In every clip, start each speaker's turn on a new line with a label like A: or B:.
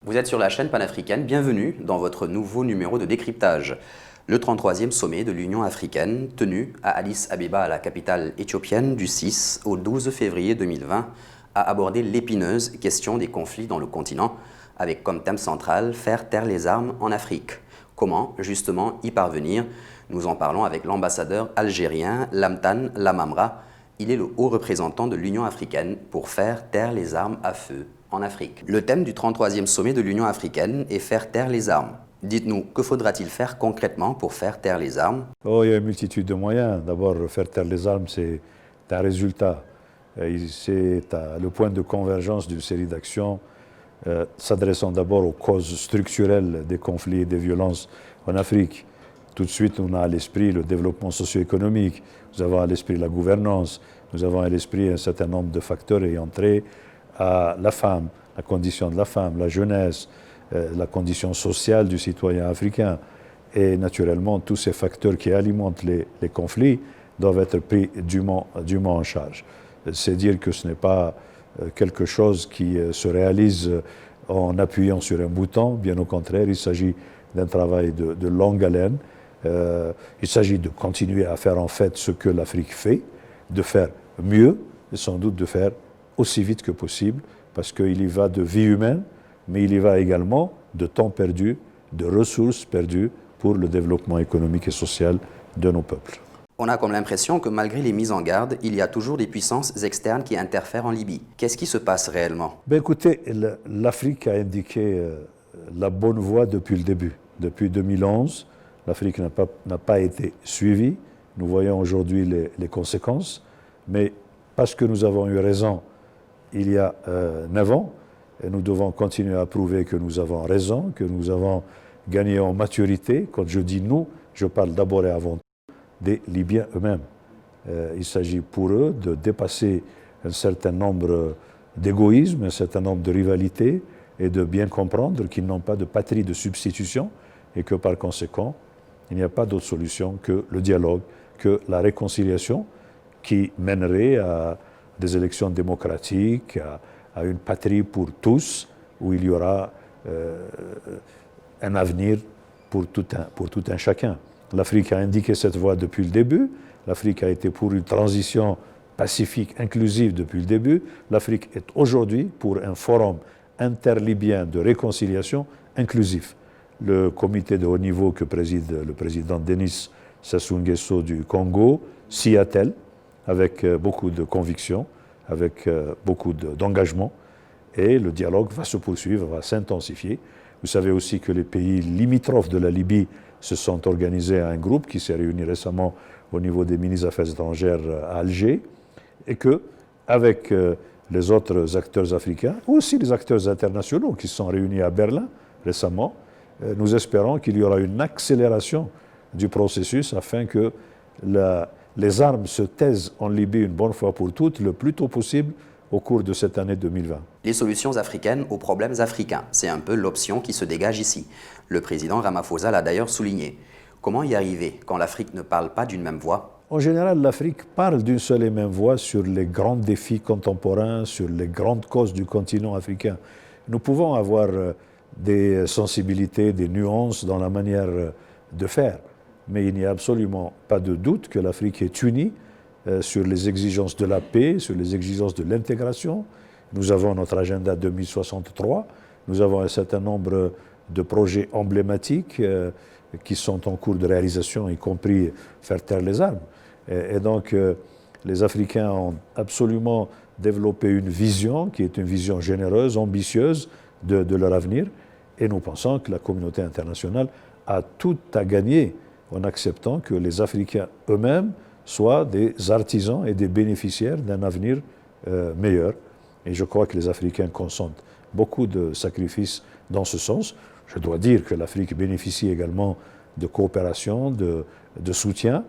A: Vous êtes sur la chaîne panafricaine, bienvenue dans votre nouveau numéro de décryptage. Le 33e sommet de l'Union africaine, tenu à Addis Abeba, la capitale éthiopienne, du 6 au 12 février 2020, a abordé l'épineuse question des conflits dans le continent, avec comme thème central « Faire taire les armes en Afrique ». Comment, justement, y parvenir? Nous en parlons avec l'ambassadeur algérien Lamtan Lamamra. Il est le haut représentant de l'Union africaine pour faire taire les armes à feu en Afrique. Le thème du 33e sommet de l'Union africaine est faire taire les armes. Dites-nous, que faudra-t-il faire concrètement pour faire taire les armes?
B: Il y a une multitude de moyens. D'abord, faire taire les armes, c'est un résultat. C'est le point de convergence d'une série d'actions s'adressant d'abord aux causes structurelles des conflits et des violences en Afrique. Tout de suite, on a à l'esprit le développement socio-économique, nous avons à l'esprit la gouvernance, nous avons à l'esprit un certain nombre de facteurs ayant trait à la femme, la condition de la femme, la jeunesse, la condition sociale du citoyen africain. Et naturellement, tous ces facteurs qui alimentent les conflits doivent être pris dûment en charge. C'est dire que ce n'est pas quelque chose qui se réalise en appuyant sur un bouton, bien au contraire, il s'agit d'un travail de longue haleine. Il s'agit de continuer à faire en fait ce que l'Afrique fait, de faire mieux et sans doute de faire aussi vite que possible, parce qu'il y va de vie humaine, mais il y va également de temps perdu, de ressources perdues pour le développement économique et social de nos peuples.
A: On a comme l'impression que malgré les mises en garde, il y a toujours des puissances externes qui interfèrent en Libye. Qu'est-ce qui se passe réellement?
B: Écoutez, l'Afrique a indiqué la bonne voie depuis le début. Depuis 2011, l'Afrique n'a pas été suivie. Nous voyons aujourd'hui les conséquences, mais parce que nous avons eu raison il y a 9 ans, et nous devons continuer à prouver que nous avons raison, que nous avons gagné en maturité. Quand je dis nous, je parle d'abord et avant tout des Libyens eux-mêmes. Il s'agit pour eux de dépasser un certain nombre d'égoïsmes, un certain nombre de rivalités, et de bien comprendre qu'ils n'ont pas de patrie de substitution et que par conséquent, il n'y a pas d'autre solution que le dialogue, que la réconciliation qui mènerait à des élections démocratiques, à une patrie pour tous, où il y aura un avenir pour tout un chacun. L'Afrique a indiqué cette voie depuis le début. L'Afrique a été pour une transition pacifique, inclusive depuis le début. L'Afrique est aujourd'hui pour un forum interlibyen de réconciliation inclusif. Le comité de haut niveau que préside le président Denis Sassou Nguesso du Congo s'y attelle avec beaucoup de conviction, avec beaucoup d'engagement, et le dialogue va se poursuivre, va s'intensifier. Vous savez aussi que les pays limitrophes de la Libye se sont organisés à un groupe qui s'est réuni récemment au niveau des ministres des Affaires étrangères à Alger, et que, avec les autres acteurs africains, aussi les acteurs internationaux qui se sont réunis à Berlin récemment, nous espérons qu'il y aura une accélération du processus afin que les armes se taisent en Libye une bonne fois pour toutes, le plus tôt possible au cours de cette année 2020.
A: Les solutions africaines aux problèmes africains, c'est un peu l'option qui se dégage ici. Le président Ramaphosa l'a d'ailleurs souligné. Comment y arriver quand l'Afrique ne parle pas d'une même voix?
B: En général, l'Afrique parle d'une seule et même voix sur les grands défis contemporains, sur les grandes causes du continent africain. Nous pouvons avoir des sensibilités, des nuances dans la manière de faire, mais il n'y a absolument pas de doute que l'Afrique est unie sur les exigences de la paix, sur les exigences de l'intégration. Nous avons notre agenda 2063, nous avons un certain nombre de projets emblématiques qui sont en cours de réalisation, y compris faire taire les armes. Et donc, les Africains ont absolument développé une vision qui est une vision généreuse, ambitieuse de leur avenir. Et nous pensons que la communauté internationale a tout à gagner en acceptant que les Africains eux-mêmes soient des artisans et des bénéficiaires d'un avenir meilleur. Et je crois que les Africains consentent beaucoup de sacrifices dans ce sens. Je dois dire que l'Afrique bénéficie également de coopération, de soutien,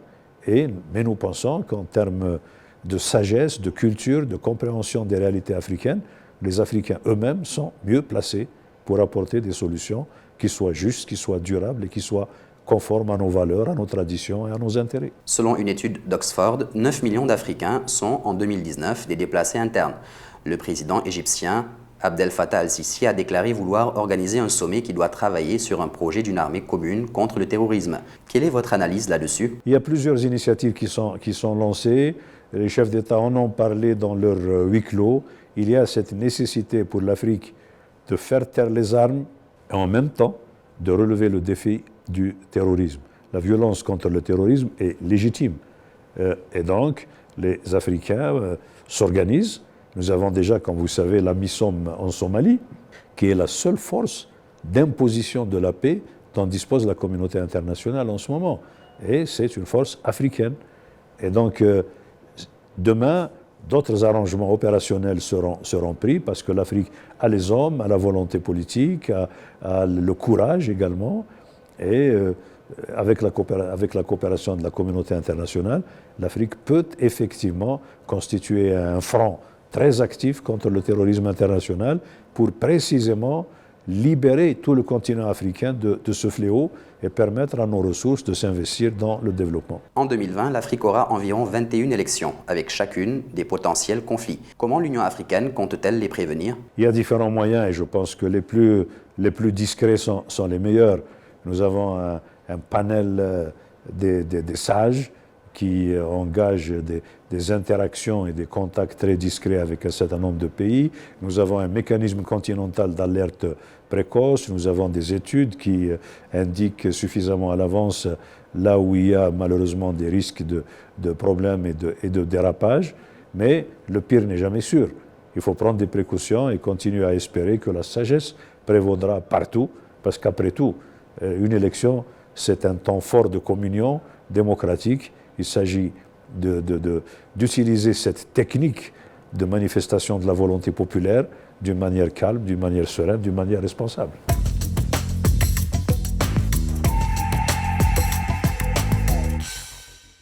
B: mais nous pensons qu'en termes de sagesse, de culture, de compréhension des réalités africaines, les Africains eux-mêmes sont mieux placés pour apporter des solutions qui soient justes, qui soient durables et qui soient conformes à nos valeurs, à nos traditions et à nos intérêts.
A: Selon une étude d'Oxford, 9 millions d'Africains sont en 2019 des déplacés internes. Le président égyptien Abdel Fattah al-Sisi a déclaré vouloir organiser un sommet qui doit travailler sur un projet d'une armée commune contre le terrorisme. Quelle est votre analyse là-dessus?
B: Il y a plusieurs initiatives qui sont lancées. Les chefs d'État en ont parlé dans leur huis clos. Il y a cette nécessité pour l'Afrique de faire taire les armes et en même temps de relever le défi du terrorisme. La violence contre le terrorisme est légitime. Et donc, les Africains s'organisent. Nous avons déjà, comme vous savez, la MISOM en Somalie, qui est la seule force d'imposition de la paix dont dispose la communauté internationale en ce moment. Et c'est une force africaine. Et donc, demain, d'autres arrangements opérationnels seront pris parce que l'Afrique a les hommes, a la volonté politique, a le courage également. Et avec la coopération de la communauté internationale, l'Afrique peut effectivement constituer un front très actif contre le terrorisme international pour précisément libérer tout le continent africain de ce fléau et permettre à nos ressources de s'investir dans le développement.
A: En 2020, l'Afrique aura environ 21 élections, avec chacune des potentiels conflits. Comment l'Union africaine compte-t-elle les prévenir?
B: Il y a différents moyens et je pense que les plus discrets sont les meilleurs. Nous avons un panel des sages qui engage des interactions et des contacts très discrets avec un certain nombre de pays. Nous avons un mécanisme continental d'alerte précoce. Nous avons des études qui indiquent suffisamment à l'avance là où il y a malheureusement des risques de problèmes et de dérapages. Mais le pire n'est jamais sûr. Il faut prendre des précautions et continuer à espérer que la sagesse prévaudra partout, parce qu'après tout, une élection, c'est un temps fort de communion démocratique. Il s'agit d'utiliser cette technique de manifestation de la volonté populaire d'une manière calme, d'une manière sereine, d'une manière responsable.